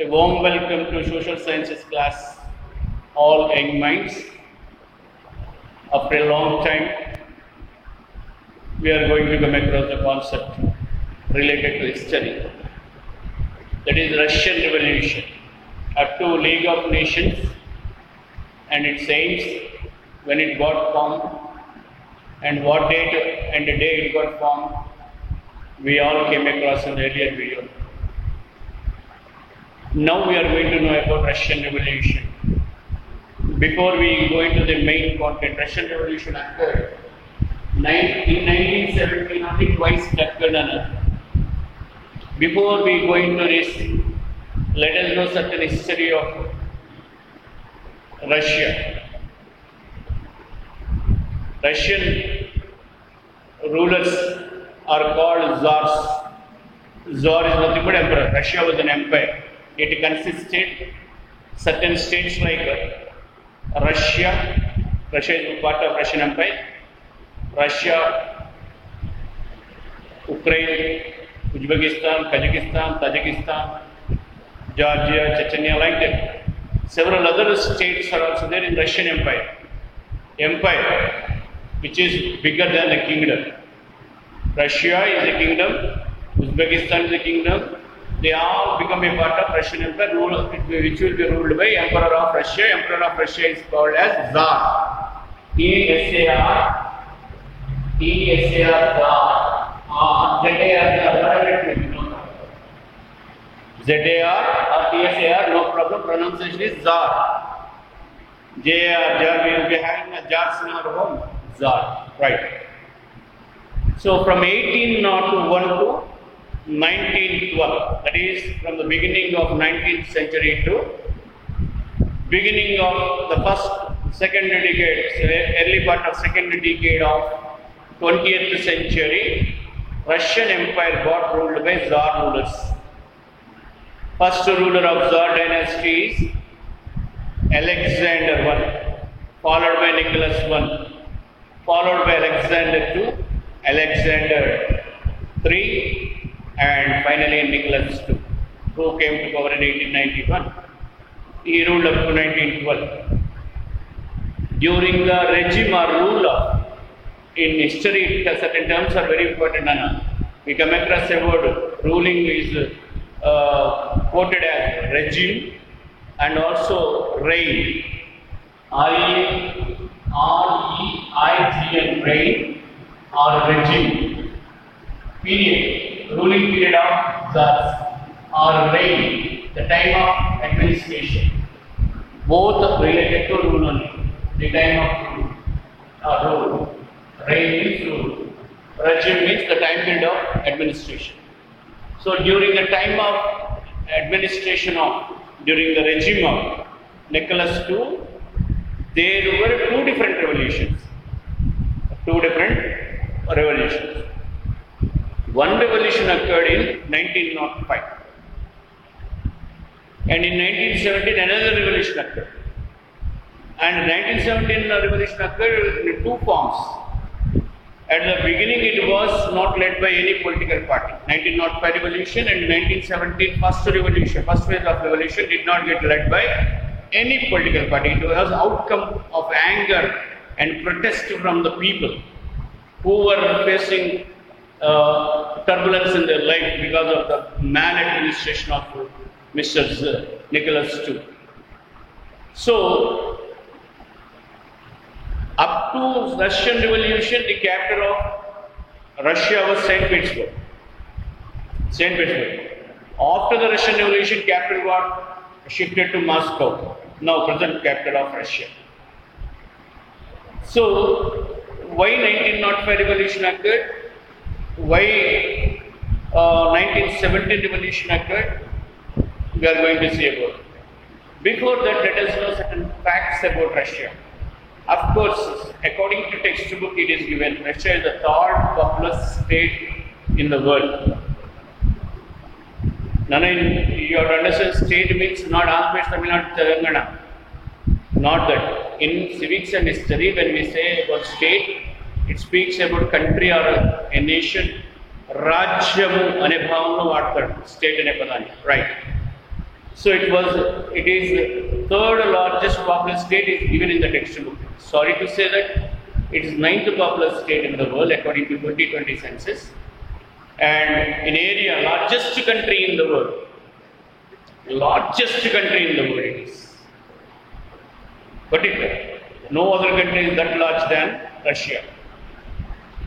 A warm welcome to Social Sciences class, all young minds. After a long time, we are going to come across the concept related to history. That is Russian Revolution, a two League of Nations and its aims, when it got formed and what date and the day it got formed, we all came across in the earlier video. Now we are going to know about Russian Revolution. Before we go into the main content, Russian Revolution occurred in 1917, only twice it occurred. Before we go into this, let us know certain history of Russia. Russian rulers are called czars. Tsar is nothing but emperor. Russia was an empire. It consisted certain states like Russia. Russia is part of Russian Empire. Russia, Ukraine, Uzbekistan, Kazakhstan, Tajikistan, Georgia, Chechnya, like that. Several other states are also there in Russian Empire. Empire, which is bigger than the kingdom. Russia is a kingdom. Uzbekistan is a kingdom. They all become a part of Russian Empire, which will be ruled by Emperor of Russia. Emperor of Russia is called as Tsar. Tsar. Tsar. ZAR or TSAR, no problem. Pronunciation is Tsar. JAR, we will be having a jars in our home. Tsar, right. So from 1801 to 1912, that is from the beginning of 19th century to beginning of the second decade, early part of second decade of 20th century, Russian Empire got ruled by Tsar rulers. First ruler of Tsar dynasty is Alexander I, followed by Nicholas I, followed by Alexander II, Alexander III, and finally Nicholas II, who came to power in 1891. He ruled up to 1912. During the regime or rule in history, certain terms are very important. We come across a word, ruling is quoted as regime and also reign. R-E-I-G-N, reign or regime. Period. Ruling period of Tsars or reign, the time of administration. Both related to rule only. The time of rule. Reign means rule. Regime means the time period of administration. So during the time of administration during the regime of Nicholas II, there were two different revolutions. One revolution occurred in 1905, and in 1917 another revolution occurred. And 1917 revolution occurred in two forms. At the beginning, it was not led by any political party. 1905 revolution and 1917 first phase of revolution did not get led by any political party. It was outcome of anger and protest from the people who were facing turbulence in their life because of the maladministration of Mr. Nicholas II. So, up to Russian Revolution, the capital of Russia was St. Petersburg. After the Russian Revolution, capital got shifted to Moscow, now present capital of Russia. So, why 1905 revolution occurred? Why 1917 revolution occurred? We are going to see about it. Before that, let us know certain facts about Russia. Of course, according to textbook, it is given Russia is the third populous state in the world. Now, you have to understand, state means not Andhra Pradesh, Tamil Nadu, Telangana. Not that. In civics and history, when we say about state, it speaks about country or a nation. Rajyamu ane bhavanu vaadtaru, state ane padani, right? So it is third largest populous state is given in the textbook. Sorry to say that it is ninth populous state in the world according to 2020 census, and in area largest country in the world. Largest country in the world it is. But no other country is that large than Russia.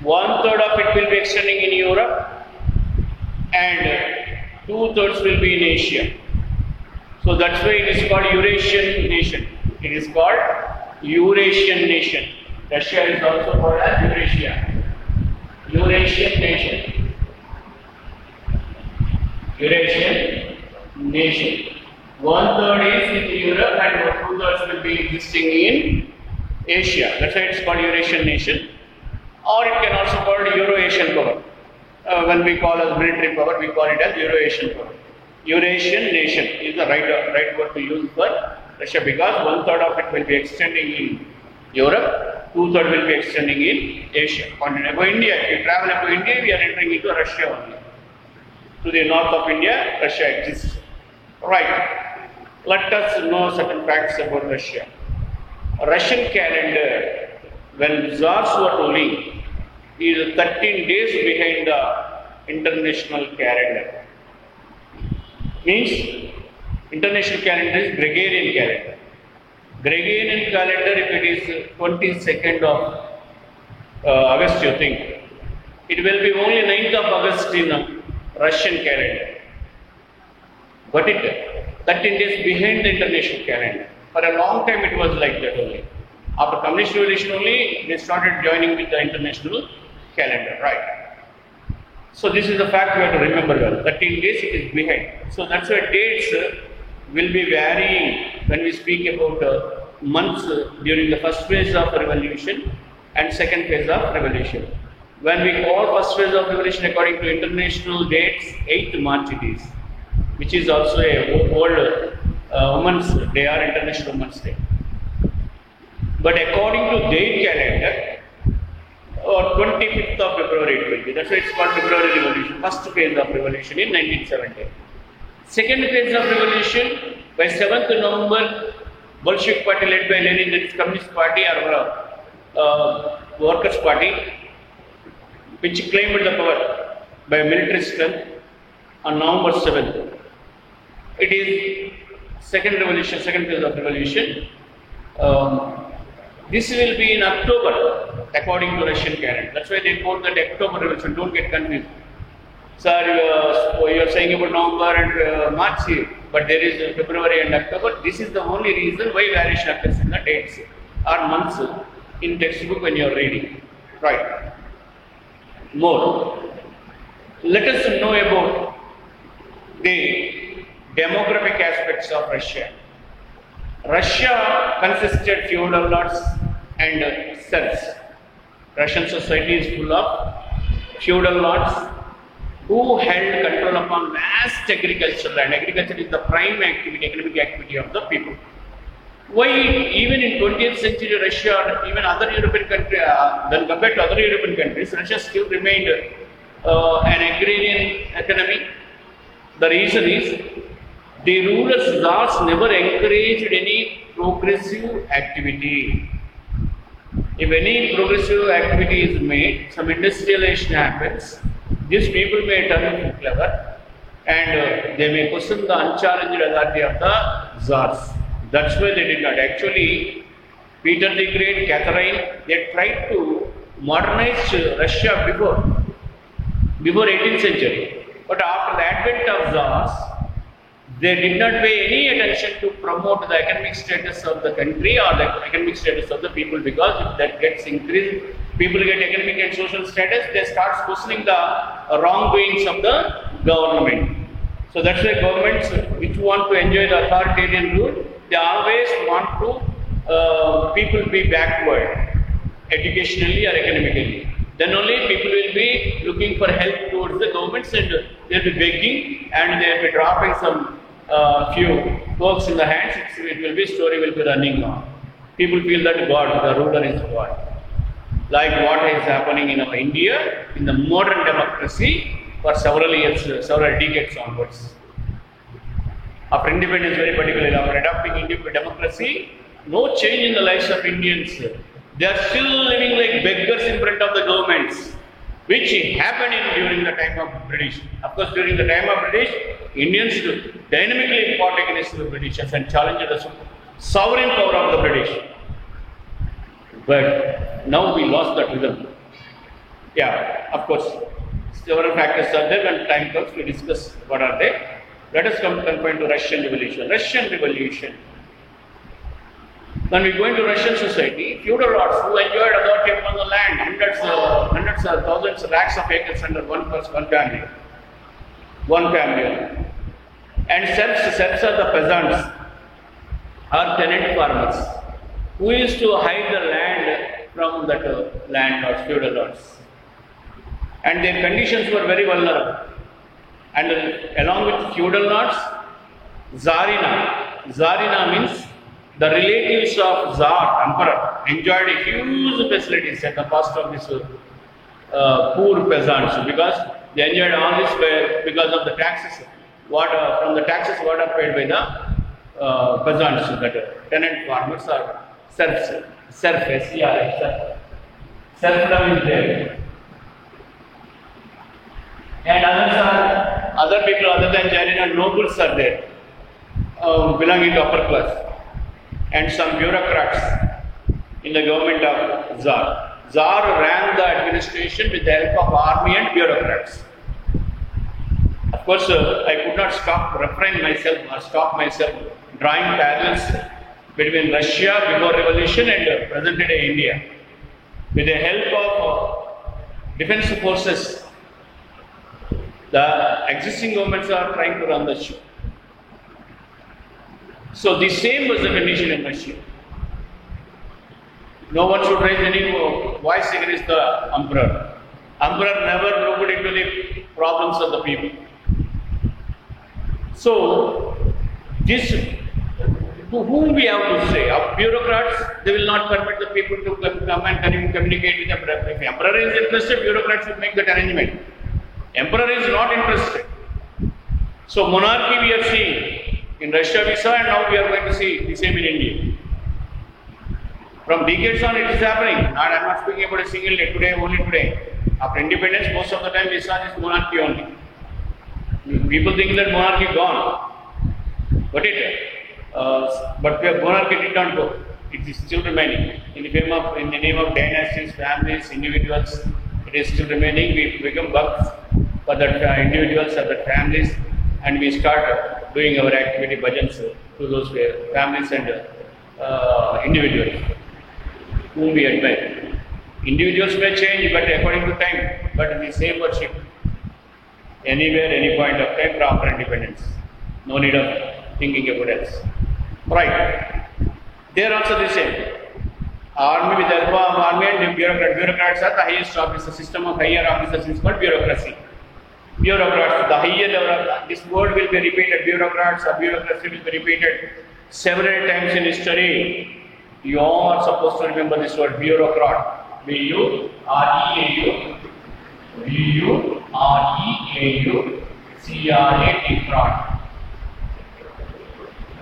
1/3 of it will be extending in Europe, and 2/3 will be in Asia. So that's why it is called Eurasian nation. It is called Eurasian nation. Russia is also called as Eurasia. Eurasian nation. Eurasian nation. 1/3 is in Europe and 2/3 will be existing in Asia. That's why it's called Eurasian nation. Or it can also be called Euro-Asian power. When we call as military power, we call it as Euro-Asian power. Eurasian nation is the right word to use for Russia, because 1/3 of it will be extending in Europe, 2/3 will be extending in Asia. Continent. Above India, if you travel above India, we are entering into Russia only. To the north of India, Russia exists. Right. Let us know certain facts about Russia. Russian calendar, when Tsars were ruling, is 13 days behind the international calendar. Means international calendar is Gregorian calendar. Gregorian calendar, if it is 22nd of August, you think, it will be only 9th of August in Russian calendar. Got it? 13 days behind the international calendar. For a long time it was like that only. After communist revolution only, they started joining with the international calendar, right? So this is the fact we have to remember well. 13 days it is behind. So that's why dates will be varying when we speak about months during the first phase of revolution and second phase of revolution. When we call first phase of revolution according to international dates, 8th March it is, which is also a world Women's Day or International Women's Day. But according to their calendar, or 25th of February it will be. That's why it's called February Revolution. First phase of revolution in 1917. Second phase of revolution, by 7th November, Bolshevik party led by Lenin, that is Communist Party or Workers' Party, which claimed the power by military strength on November 7th. It is second revolution, second phase of revolution. This will be in October according to Russian calendar. That's why they quote that October revolution. Don't get confused. Sir, you are saying about November and March here, but there is February and October. This is the only reason why variation occurs in the dates or months in textbook when you are reading. Right. More. Let us know about the demographic aspects of Russia. Russia consisted feudal lords and serfs. Russian society is full of feudal lords who held control upon vast agricultural land. Agriculture is the prime activity, economic activity of the people. Why even in 20th century Russia or even other European countries, when compared to other European countries, Russia still remained an agrarian economy? The reason is the ruler czars never encouraged any progressive activity. If any progressive activity is made, some industrialization happens, these people may turn clever and they may question the unchallenged authority of the czars. That's why they did not. Actually, Peter the Great, Catherine, they tried to modernize Russia before 18th century. But after the advent of czars, they did not pay any attention to promote the economic status of the country or the economic status of the people, because if that gets increased, people get economic and social status, they start questioning the wrongdoings of the government. So that's why governments which want to enjoy the authoritarian rule, they always want to people be backward educationally or economically. Then only people will be looking for help towards the governments and they will be begging and they will be dropping some few works in the hands. Story will be running on. People feel that God, the ruler is God. Like what is happening in our India, in the modern democracy for several years, several decades onwards. after independence, very particularly after adopting Indian democracy, no change in the lives of Indians. They are still living like beggars in front of the governments, which happened during the time of British. Of course, during the time of British, Indians dynamically fought against the Britishers and challenged the sovereign power of the British. But now we lost that rhythm. Yeah, of course, several factors are there. When time comes, we discuss what are they. Let us confine to Russian Revolution. Russian Revolution. When we go into Russian society, feudal lords who enjoyed authority upon the land, hundreds or thousands, lakhs of acres under one family, and serfs are the peasants or tenant farmers who used to hide the land from that landlords, feudal lords, and their conditions were very vulnerable. And along with feudal lords, Tsarina means the relatives of Tsar, emperor, enjoyed huge facilities at the cost of these poor peasants, because they enjoyed all this because of the taxes, what are paid by the peasants, that tenant farmers or serfs, serfdom is there. And other people other than Tsarina, nobles are there, belonging to upper class, and some bureaucrats in the government of Tsar. Tsar ran the administration with the help of army and bureaucrats. Of course, I could not stop myself drawing parallels between Russia before revolution and present day India. With the help of defense forces, the existing governments are trying to run the show. So the same was the condition in Russia. No one should raise any voice against the emperor. Emperor never looked into the problems of the people. So this, to whom we have to say? Of bureaucrats, they will not permit the people to come and communicate with the emperor. If the emperor is interested, bureaucrats should make that arrangement. Emperor is not interested. So monarchy we have seen. In Russia we saw, and now we are going to see the same in India. From decades on it is happening. I am not speaking about a single day, only today. After independence, most of the time we saw this monarchy only. People think that monarchy gone. But monarchy did not go. It is still remaining. In the name of dynasties, families, individuals, it is still remaining. We become bugs for the individuals or the families, and we start doing our activity bhajans to those families and individuals whom we admire. Individuals may change, but according to time, but the same worship anywhere, any point of time after independence. No need of thinking about else. Right. They are also the same. Army with the help of army and bureaucrats are the highest office. The system of higher officers is called bureaucracy. Bureaucrats, the higher level of this word will be repeated. Bureaucrats or bureaucracy will be repeated several times in history. You all are supposed to remember this word, bureaucrat. B-U-R-E-A-U. B-U-R-E-A-U. C-R-A-T.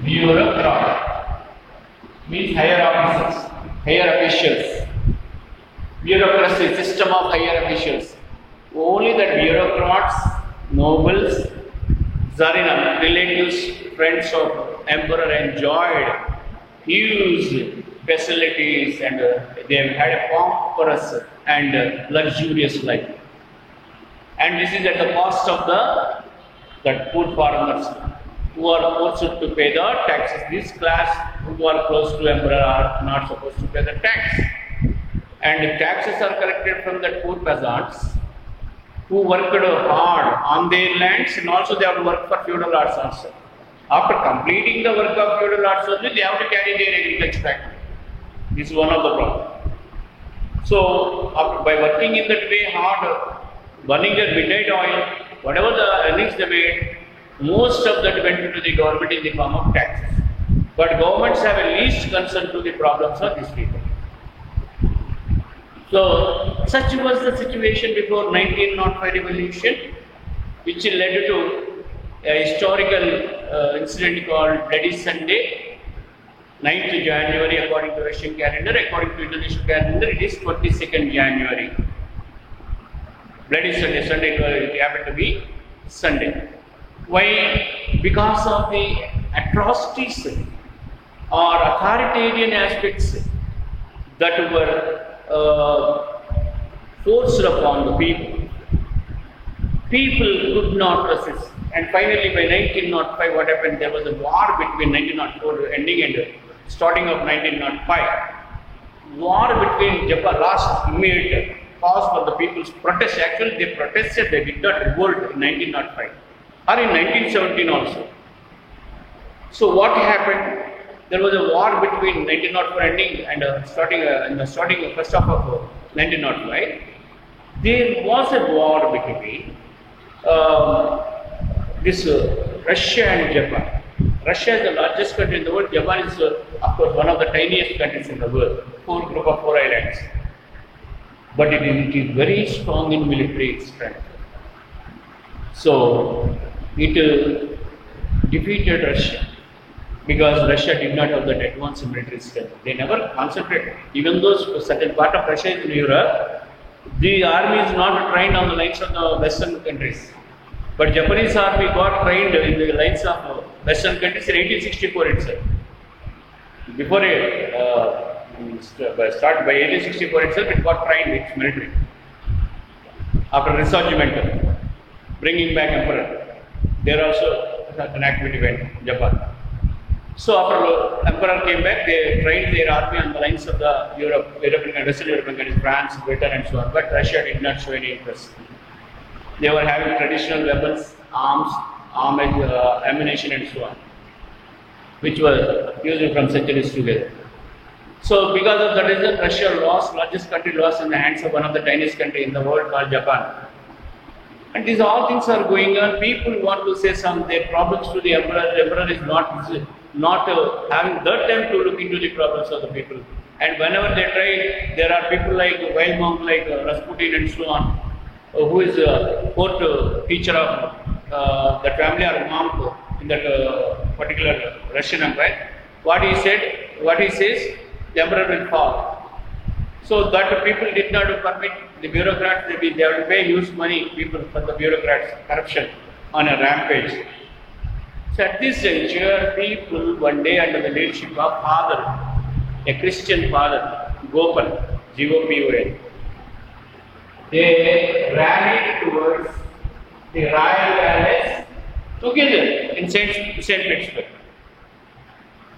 Bureaucrat means higher officers, higher officials. Bureaucracy, system of higher officials. Only that bureaucrats, nobles, Tsarina, relatives, friends of emperor enjoyed huge facilities, and they have had a pomperous and luxurious life. And this is at the cost of the poor farmers who are forced to pay the taxes. This class who are close to emperor are not supposed to pay the tax. And the taxes are collected from the poor peasants who worked hard on their lands, and also they have to work for feudal lords also. After completing the work of feudal lords only, they have to carry their agriculture activity. This is one of the problems. So, by working in that way hard, burning their midnight oil, whatever the earnings they made, most of that went into the government in the form of taxes. But governments have a least concern to the problems of these people. So, such was the situation before 1905 revolution, which led to a historical incident called Bloody Sunday, 9th January according to Russian calendar. According to Indonesian calendar, it is 22nd January. Bloody Sunday, it happened to be Sunday. Why? Because of the atrocities or authoritarian aspects that were forced upon the people. People could not resist. And finally, by 1905, what happened? There was a war between 1904 ending and starting of 1905. War between Japan, last immediate cause for the people's protest. Actually, they protested, they did not revolt in 1905 or in 1917 also. So what happened? There was a war between 1904 ending and starting first half of 1905. There was a war between Russia and Japan. Russia is the largest country in the world. Japan is, of course, one of the tiniest countries in the world. Group of 4 islands. But it is very strong in military strength. So it defeated Russia because Russia did not have that advanced military strength. They never concentrated. Even though certain part of Russia is in Europe, the army is not trained on the lines of the Western countries. But Japanese army got trained in the lines of Western countries in 1864 itself. Before by 1864 itself, it got trained its military. After Risorgimento, bringing back emperor, there also an activity went in Japan. So after emperor came back, they trained their army on the lines of the Western European countries, France, Britain, and so on. But Russia did not show any interest. They were having traditional weapons, arms, ammunition, and so on, which were used from centuries together. So because of that reason, Russia largest country lost in the hands of one of the tiniest country in the world called Japan. And these all things are going on. People want to say some their problems to the emperor. The emperor is not having that time to look into the problems of the people. And whenever they try, there are people like wild monk like Rasputin and so on, who is a court teacher of the family or monk in that particular Russian empire. What he says, the emperor will fall. So that people did not permit the bureaucrats, they have to pay huge money people for the bureaucrats, corruption on a rampage. So at this juncture, people one day under the leadership of father, a Christian father, Gopal, G-O-P-O-L, they rallied towards the royal palace together in St. Petersburg.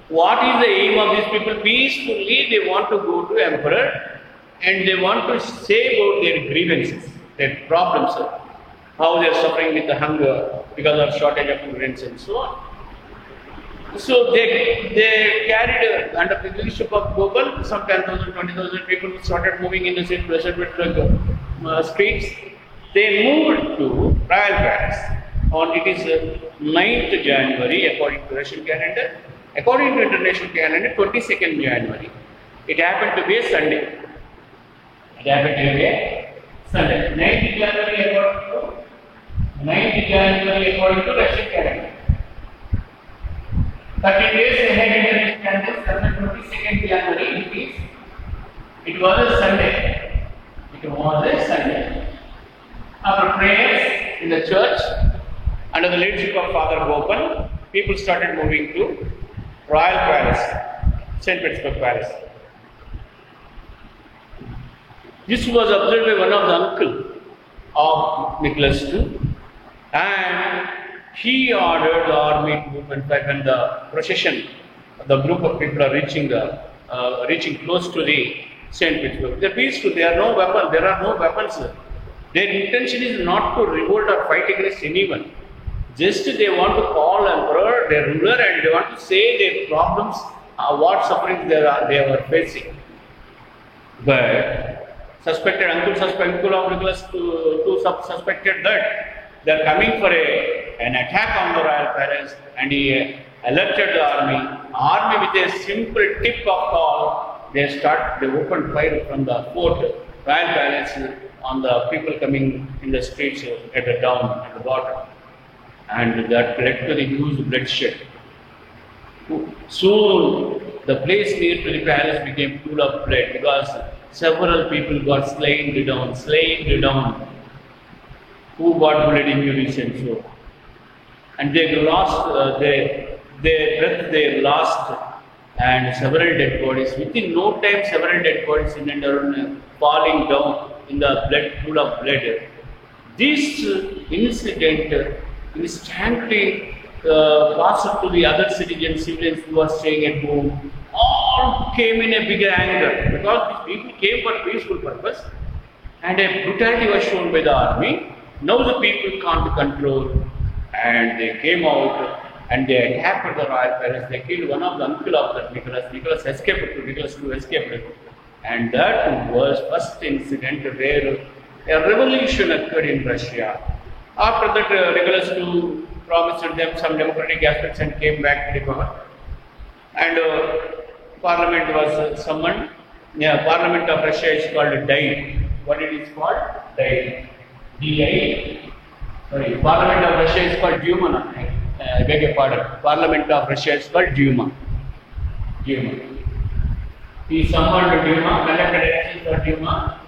What is the aim of these people? Peacefully, they want to go to emperor and they want to say about their grievances, their problems, how they are suffering with the hunger because of shortage of ingredients and so on. So they carried under the leadership of Gopal, some 10,000, 20,000 people started moving in the St. Petersburg streets. They moved to Royal Palace on it is 9th January according to Russian calendar. According to international calendar, 22nd January. It happened to be a Sunday. 9th January according to Russian calendar. 30 days ahead international calendar, 22nd January, it was a Sunday. After prayers in the church, under the leadership of Father Gopal, people started moving to Royal Palace, St. Petersburg Palace. This was observed by one of the uncle of Nicholas II, and he ordered the army to move. In fact, when the procession, the group of people are reaching close to the St. Petersburg, they're peaceful. There are no weapons. Their intention is not to revolt or fight against anyone. Just they want to call emperor, their ruler, and they want to say their problems, what sufferings they were facing. But uncle of Nicholas II suspected that they are coming for an attack on the royal palace, and he alerted the army with a simple tip of call. They opened fire from the fort, royal palace, on the people coming in the streets at the bottom. and that led to the huge bloodshed. Soon the place near to the palace became full of blood because several people got slain down. Who got bloody munition, so. And they lost their breath, they lost, and several dead bodies. Within no time, several dead bodies in and around falling down in the pool of blood. This incident instantly passed to the other civilians who were staying at home. All came in a bigger anger because these people came for peaceful purpose, and a brutality was shown by the army. Now the people can't control, and they came out and they attacked the royal palace. They killed one of the uncle of that Nicholas. Nicholas II escaped, and that was first incident where a revolution occurred in Russia. After that, Nicholas II promised them some democratic aspects and came back to the power. And parliament was summoned. Parliament of Russia is called Dai. What it is called? Dai. D-I. Sorry, Parliament of Russia is called Duma. I beg your pardon. Parliament of Russia is called Duma. He summoned Duma, conducted elections for Duma.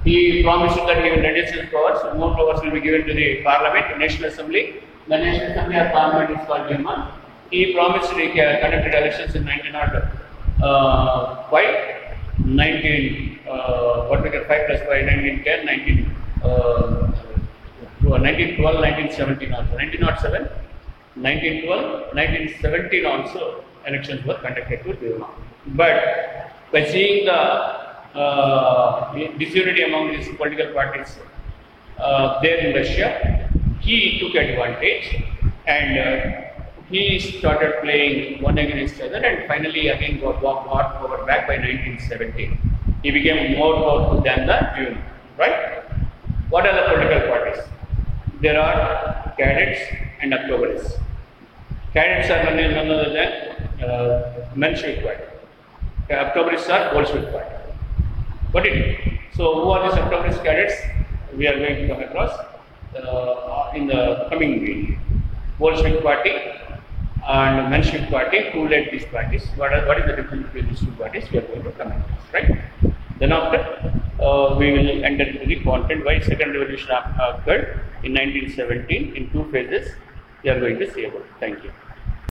He promised that he will reduce his powers. More powers will be given to the Parliament, National Assembly. The National Assembly or Parliament is called Duma. He promised he conducted elections in 1905, 5 plus 5, 1910, 1912, 1917 also. 1907, 1912, 1917 also elections were conducted to Duma. But by seeing the disunity among these political parties there in Russia, he took advantage and he started playing one against the other, and finally again got power back by 1917. He became more powerful than the Duma. Right? What are the political parties? There are cadets and Octoberists. Cadets are none other than Menshevik Party. Octoberists are Bolshevik Party. Got it? So, who are these Octoberist cadets? We are going to come across in the coming week. Bolshevik Party and Menshevik Party, who led these parties? What is the difference between these two parties? We are going to come across, right? Then after, we will enter into the content why second revolution occurred in 1917 in two phases. We are going to see about it. Thank you.